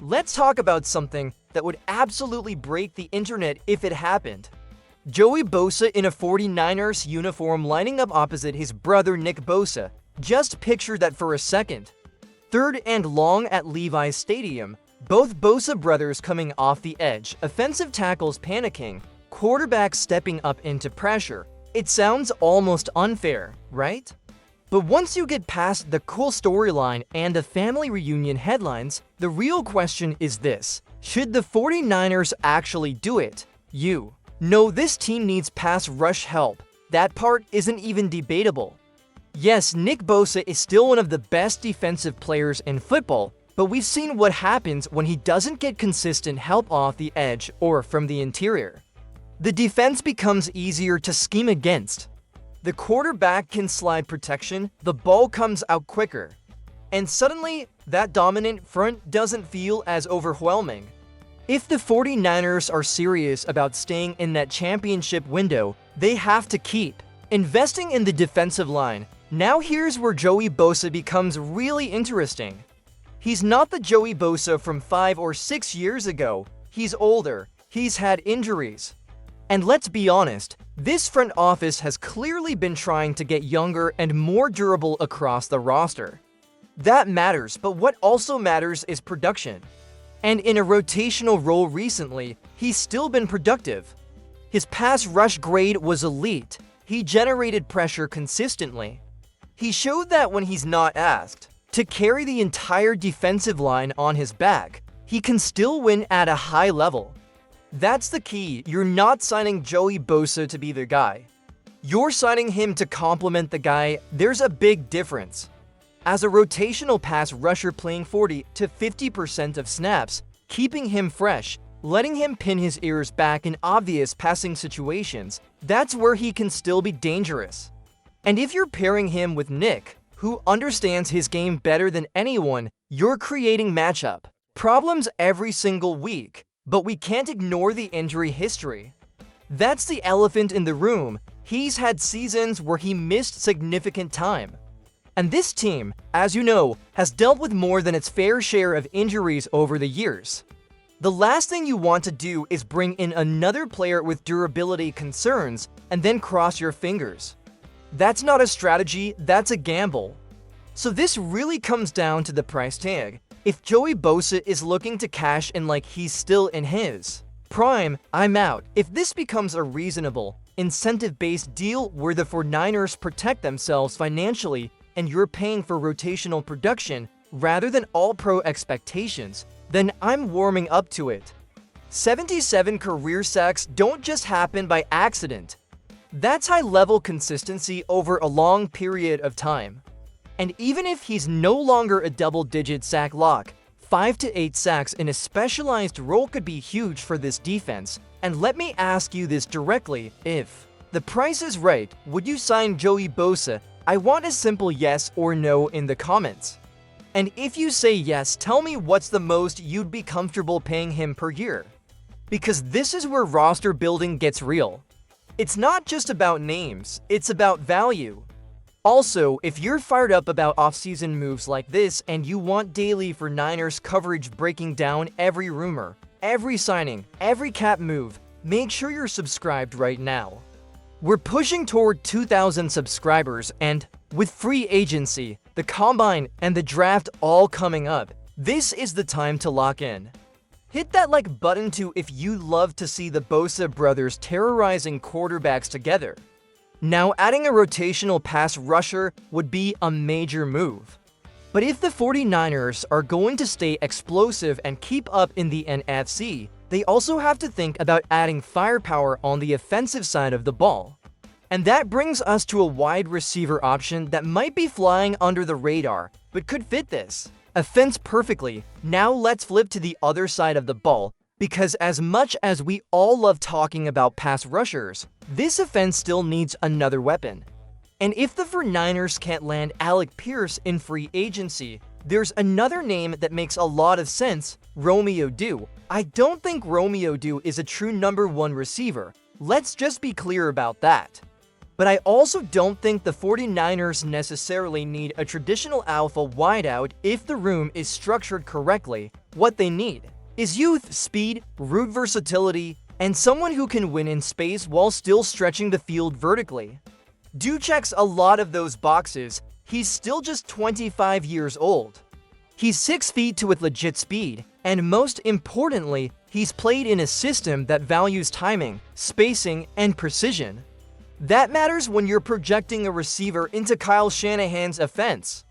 Let's talk about something that would absolutely break the internet if it happened. Joey Bosa in a 49ers uniform lining up opposite his brother Nick Bosa. Just picture that for a second. Third and long at Levi's Stadium. Both Bosa brothers coming off the edge, offensive tackles panicking, quarterback stepping up into pressure. It sounds almost unfair, right? But once you get past the cool storyline and the family reunion headlines, the real question is this: should the 49ers actually do it? No, this team needs pass rush help. That part isn't even debatable. Yes, Nick Bosa is still one of the best defensive players in football, but we've seen what happens when he doesn't get consistent help off the edge or from the interior. The defense becomes easier to scheme against. The quarterback can slide protection, the ball comes out quicker. And suddenly, that dominant front doesn't feel as overwhelming. If the 49ers are serious about staying in that championship window, they have to keep investing in the defensive line. Now here's where Joey Bosa becomes really interesting. He's not the Joey Bosa from 5 or 6 years ago. He's older, he's had injuries. And let's be honest, this front office has clearly been trying to get younger and more durable across the roster. That matters, but what also matters is production. And in a rotational role recently, he's still been productive. His pass rush grade was elite. He generated pressure consistently. He showed that when he's not asked to carry the entire defensive line on his back, he can still win at a high level. That's the key. You're not signing Joey Bosa to be the guy. You're signing him to complement the guy. There's a big difference. As a rotational pass rusher playing 40 to 50% of snaps, keeping him fresh, letting him pin his ears back in obvious passing situations, that's where he can still be dangerous. And if you're pairing him with Nick, who understands his game better than anyone, you're creating matchup problems every single week. But we can't ignore the injury history. That's the elephant in the room. He's had seasons where he missed significant time. And this team, as you know, has dealt with more than its fair share of injuries over the years. The last thing you want to do is bring in another player with durability concerns and then cross your fingers. That's not a strategy, that's a gamble. So this really comes down to the price tag. If Joey Bosa is looking to cash in like he's still in his prime, I'm out. If this becomes a reasonable, incentive-based deal where the 49ers protect themselves financially and you're paying for rotational production rather than all-pro expectations, then I'm warming up to it. 77 career sacks don't just happen by accident. That's high-level consistency over a long period of time. And even if he's no longer a double-digit sack lock, 5 to 8 sacks in a specialized role could be huge for this defense. And let me ask you this directly: if the price is right, would you sign Joey Bosa? I want a simple yes or no in the comments. And if you say yes, tell me what's the most you'd be comfortable paying him per year. Because this is where roster building gets real. It's not just about names, it's about value. Also, if you're fired up about offseason moves like this and you want daily 49ers coverage breaking down every rumor, every signing, every cap move, make sure you're subscribed right now. We're pushing toward 2,000 subscribers, and with free agency, the combine, and the draft all coming up, this is the time to lock in. Hit that like button too if you love to see the Bosa brothers terrorizing quarterbacks together. Now, adding a rotational pass rusher would be a major move. But if the 49ers are going to stay explosive and keep up in the NFC, they also have to think about adding firepower on the offensive side of the ball. And that brings us to a wide receiver option that might be flying under the radar, but could fit this offense perfectly. Now let's flip to the other side of the ball, because as much as we all love talking about pass rushers, this offense still needs another weapon. And if the 49ers can't land Alec Pierce in free agency, there's another name that makes a lot of sense: Romeo Dew. I don't think Romeo Dew is a true number 1 receiver. Let's just be clear about that. But I also don't think the 49ers necessarily need a traditional alpha wideout if the room is structured correctly. What they need is youth, speed, route versatility, and someone who can win in space while still stretching the field vertically. Du checks a lot of those boxes. He's still just 25 years old. He's 6 feet 2 with legit speed, and most importantly, he's played in a system that values timing, spacing, and precision. That matters when you're projecting a receiver into Kyle Shanahan's offense.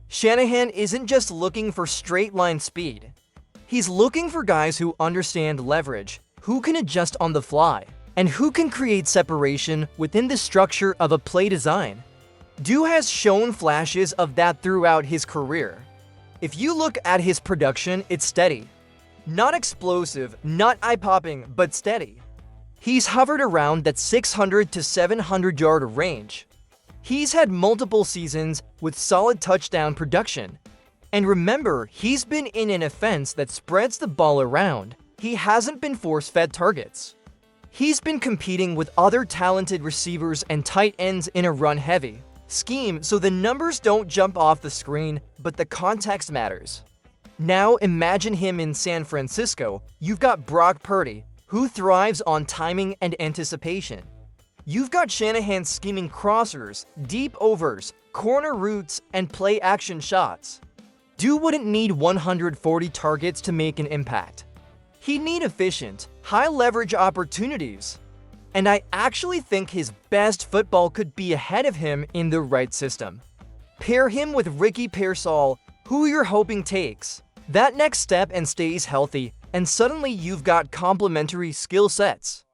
Shanahan isn't just looking for straight-line speed. He's looking for guys who understand leverage, who can adjust on the fly, and who can create separation within the structure of a play design. Du has shown flashes of that throughout his career. If you look at his production, it's steady. Not explosive, not eye-popping, but steady. He's hovered around that 600 to 700 yard range. He's had multiple seasons with solid touchdown production. And remember, he's been in an offense that spreads the ball around. He hasn't been force-fed targets. He's been competing with other talented receivers and tight ends in a run-heavy scheme, so the numbers don't jump off the screen, but the context matters. Now imagine him in San Francisco. You've got Brock Purdy, who thrives on timing and anticipation. You've got Shanahan scheming crossers, deep overs, corner routes, and play-action shots. Du wouldn't need 140 targets to make an impact. He'd need efficient, high-leverage opportunities. And I actually think his best football could be ahead of him in the right system. Pair him with Ricky Pearsall, who you're hoping takes that next step and stays healthy, and suddenly you've got complementary skill sets.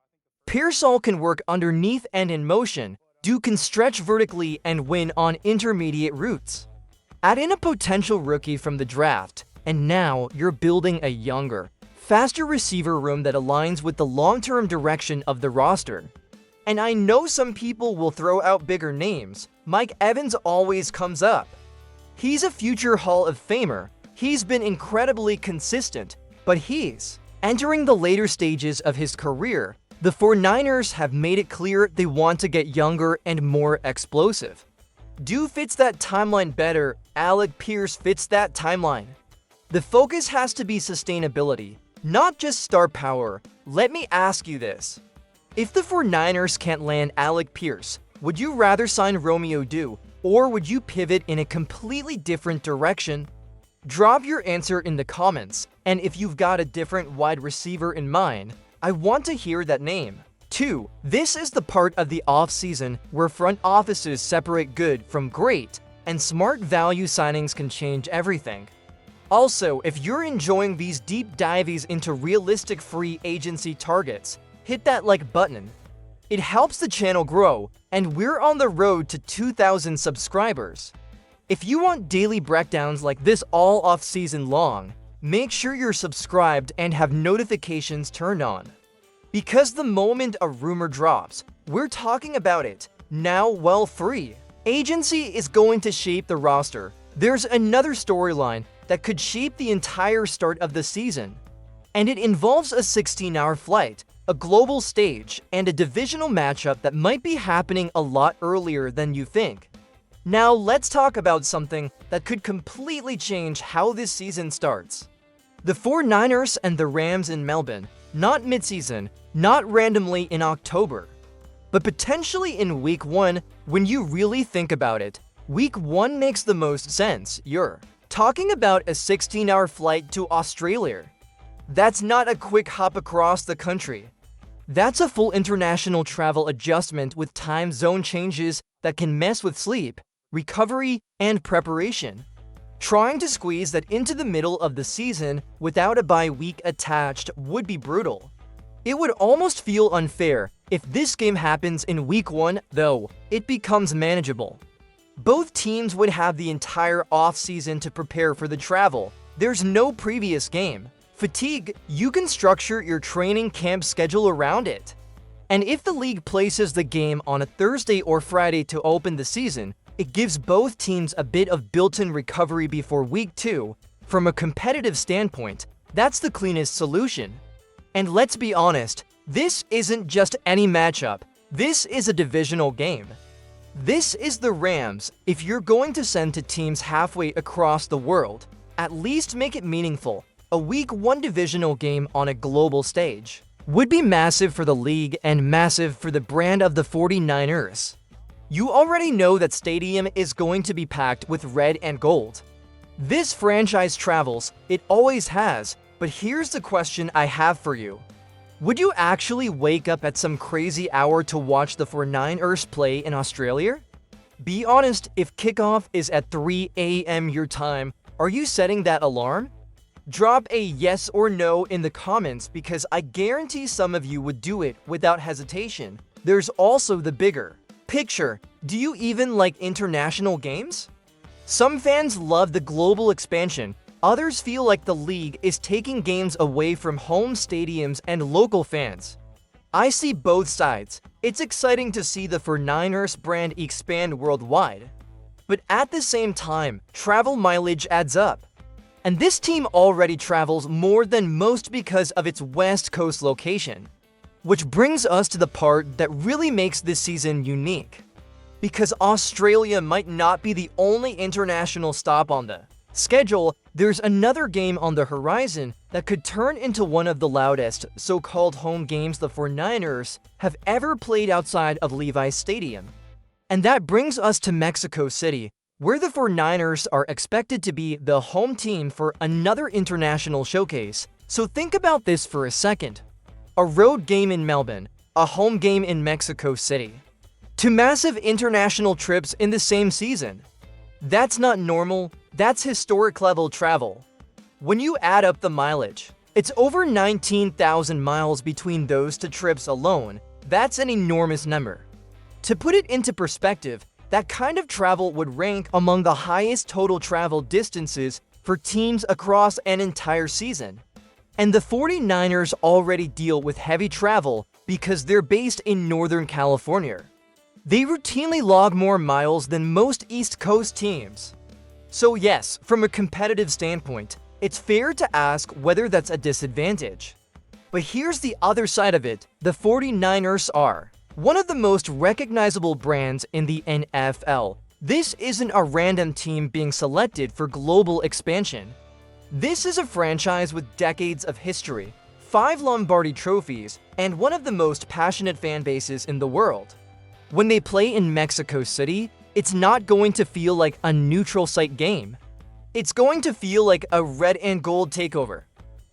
Pearsall can work underneath and in motion. Du can stretch vertically and win on intermediate routes. Add in a potential rookie from the draft, and now you're building a younger, faster receiver room that aligns with the long-term direction of the roster. And I know some people will throw out bigger names. Mike Evans always comes up. He's a future Hall of Famer. He's been incredibly consistent, but he's entering the later stages of his career. The 49ers have made it clear they want to get younger and more explosive. Du fits that timeline better. Alec Pierce fits that timeline. The focus has to be sustainability, not just star power. Let me ask you this. If the 49ers can't land Alec Pierce, would you rather sign Romeo Du, or would you pivot in a completely different direction? Drop your answer in the comments, and if you've got a different wide receiver in mind, I want to hear that name. 2. This is the part of the offseason where front offices separate good from great, and smart value signings can change everything. Also, if you're enjoying these deep dives into realistic free agency targets, hit that like button. It helps the channel grow, and we're on the road to 2,000 subscribers. If you want daily breakdowns like this all off-season long, make sure you're subscribed and have notifications turned on. Because the moment a rumor drops, we're talking about it now while free. Agency is going to shape the roster. There's another storyline that could shape the entire start of the season. And it involves a 16-hour flight, a global stage, and a divisional matchup that might be happening a lot earlier than you think. Now let's talk about something that could completely change how this season starts. The 49ers and the Rams in Melbourne, not midseason, not randomly in October, but potentially in Week 1. When you really think about it, Week 1 makes the most sense. You're talking about a 16-hour flight to Australia. That's not a quick hop across the country. That's a full international travel adjustment with time zone changes that can mess with sleep, recovery, and preparation. Trying to squeeze that into the middle of the season without a bye week attached would be brutal. It would almost feel unfair. If this game happens in Week 1, though, it becomes manageable. Both teams would have the entire offseason to prepare for the travel. There's no previous game fatigue. You can structure your training camp schedule around it. And if the league places the game on a Thursday or Friday to open the season, it gives both teams a bit of built-in recovery before Week 2. From a competitive standpoint, that's the cleanest solution. And let's be honest, this isn't just any matchup. This is a divisional game. This is the Rams. If you're going to send to teams halfway across the world, at least make it meaningful. A Week 1 divisional game on a global stage would be massive for the league and massive for the brand of the 49ers. You already know that stadium is going to be packed with red and gold. This franchise travels, it always has, but here's the question I have for you. Would you actually wake up at some crazy hour to watch the 49ers play in Australia? Be honest, if kickoff is at 3 a.m. your time, are you setting that alarm? Drop a yes or no in the comments because I guarantee some of you would do it without hesitation. There's also the bigger picture. Do you even like international games? Some fans love the global expansion. Others feel like the league is taking games away from home stadiums and local fans. I see both sides. It's exciting to see the 49ers brand expand worldwide. But at the same time, travel mileage adds up. And this team already travels more than most because of its West Coast location. Which brings us to the part that really makes this season unique. Because Australia might not be the only international stop on the schedule, there's another game on the horizon that could turn into one of the loudest so-called home games the 49ers have ever played outside of Levi's Stadium. And that brings us to Mexico City, where the 49ers are expected to be the home team for another international showcase. So think about this for a second. A road game in Melbourne, a home game in Mexico City. Two massive international trips in the same season. That's not normal, that's historic level travel. When you add up the mileage, it's over 19,000 miles between those two trips alone. That's an enormous number. To put it into perspective, that kind of travel would rank among the highest total travel distances for teams across an entire season. And the 49ers already deal with heavy travel because they're based in Northern California. They routinely log more miles than most East Coast teams. So yes, from a competitive standpoint, it's fair to ask whether that's a disadvantage. But here's the other side of it. The 49ers are one of the most recognizable brands in the NFL. This isn't a random team being selected for global expansion. This is a franchise with decades of history, 5 Lombardi trophies, and one of the most passionate fan bases in the world. When they play in Mexico City, it's not going to feel like a neutral site game. It's going to feel like a red and gold takeover.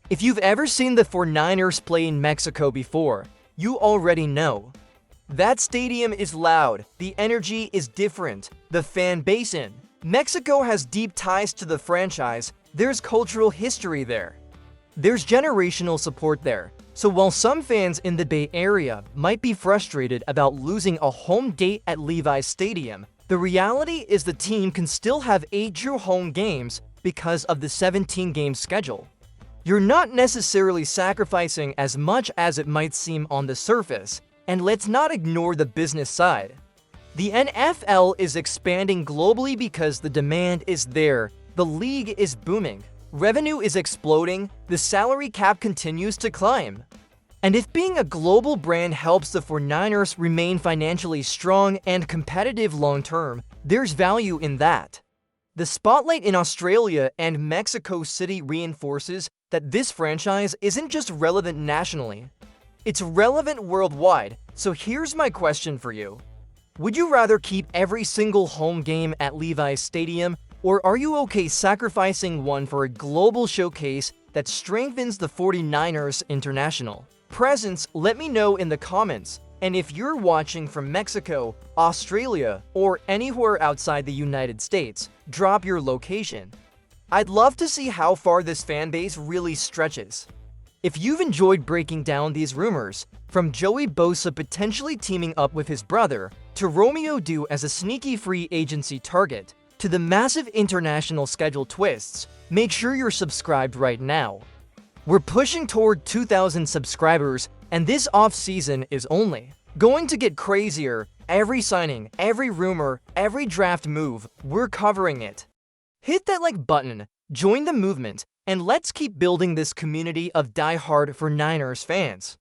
If you've ever seen the 49ers play in Mexico before, you already know. That stadium is loud, the energy is different, the fan base in Mexico has deep ties to the franchise, there's cultural history there. There's generational support there. So while some fans in the Bay Area might be frustrated about losing a home date at Levi's Stadium, the reality is the team can still have 8 true home games because of the 17-game schedule. You're not necessarily sacrificing as much as it might seem on the surface, and let's not ignore the business side. The NFL is expanding globally because the demand is there, the league is booming. Revenue is exploding, the salary cap continues to climb. And if being a global brand helps the 49ers remain financially strong and competitive long-term, there's value in that. The spotlight in Australia and Mexico City reinforces that this franchise isn't just relevant nationally. It's relevant worldwide, so here's my question for you. Would you rather keep every single home game at Levi's Stadium, or are you okay sacrificing one for a global showcase that strengthens the 49ers' international presence? Let me know in the comments. And if you're watching from Mexico, Australia, or anywhere outside the United States, drop your location. I'd love to see how far this fanbase really stretches. If you've enjoyed breaking down these rumors, from Joey Bosa potentially teaming up with his brother, to Romeo Dew as a sneaky free agency target, to the massive international schedule twists, make sure you're subscribed right now. We're pushing toward 2,000 subscribers, and this off-season is only going to get crazier. Every signing, every rumor, every draft move, we're covering it. Hit that like button, join the movement, and let's keep building this community of die-hard 49ers fans.